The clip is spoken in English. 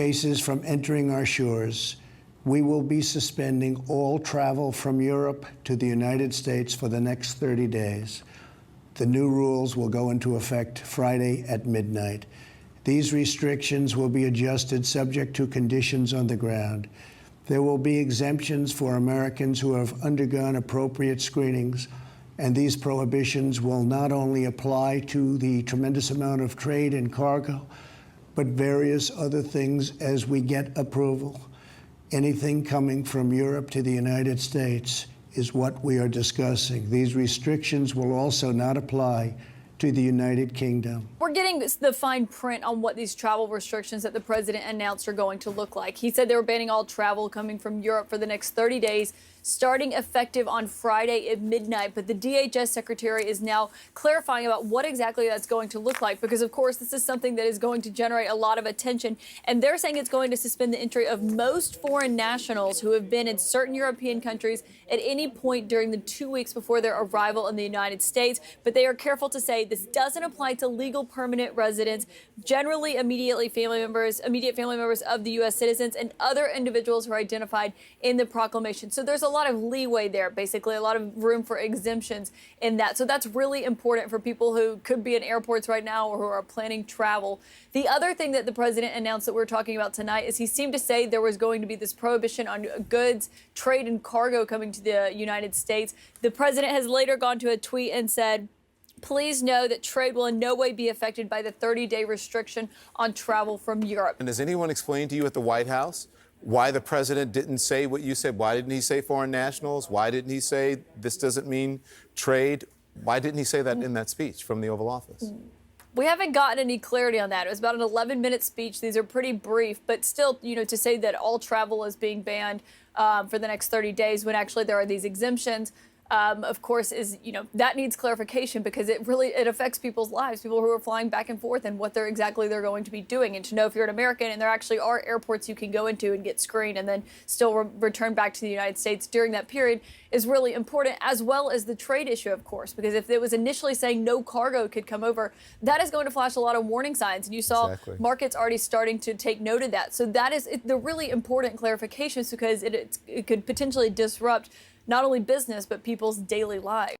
Cases from entering our shores, we will be suspending all travel from Europe to the United States for the next 30 days. The new rules will go into effect Friday at midnight. These restrictions will be adjusted subject to conditions on the ground. There will be exemptions for Americans who have undergone appropriate screenings, and these prohibitions will not only apply to the tremendous amount of trade and cargo, but various other things as we get approval. Anything coming from Europe to the United States is what we are discussing. These restrictions will also not apply to the United Kingdom. We're getting the fine print on what these travel restrictions that the president announced are going to look like. He said they were banning all travel coming from Europe for the next 30 days, starting effective on Friday at midnight. But the DHS secretary is now clarifying about what exactly that's going to look like, because, of course, this is something that is going to generate a lot of attention. And they're saying it's going to suspend the entry of most foreign nationals who have been in certain European countries at any point during the 2 weeks before their arrival in the United States. But they are careful to say this doesn't apply to legal permanent residents, generally immediate family members of the U.S. citizens, and other individuals who are identified in the proclamation. So there's a lot of leeway there, basically, a lot of room for exemptions in that. So that's really important for people who could be in airports right now or who are planning travel. The other thing that the president announced that we're talking about tonight is he seemed to say there was going to be this prohibition on goods, trade, and cargo coming to the United States. The president has later gone to a tweet and said, "Please know that trade will in no way be affected by the 30-day restriction on travel from Europe." And has anyone explained to you at the White House why the president didn't say what you said? Why didn't he say foreign nationals? Why didn't he say this doesn't mean trade? Why didn't he say that in that speech from the Oval Office? We haven't gotten any clarity on that. It was about an 11-minute speech. These are pretty brief, but still, to say that all travel is being banned for the next 30 days when actually there are these exemptions, of course, that needs clarification, because it affects people's lives, people who are flying back and forth, and what they're going to be doing. And to know if you're an American, and there actually are airports you can go into and get screened and then still return back to the United States during that period is really important, as well as the trade issue, of course, because if it was initially saying no cargo could come over, that is going to flash a lot of warning signs. And you saw markets already starting to take note of that. So that is the really important clarifications, because it could potentially disrupt not only business, but people's daily lives.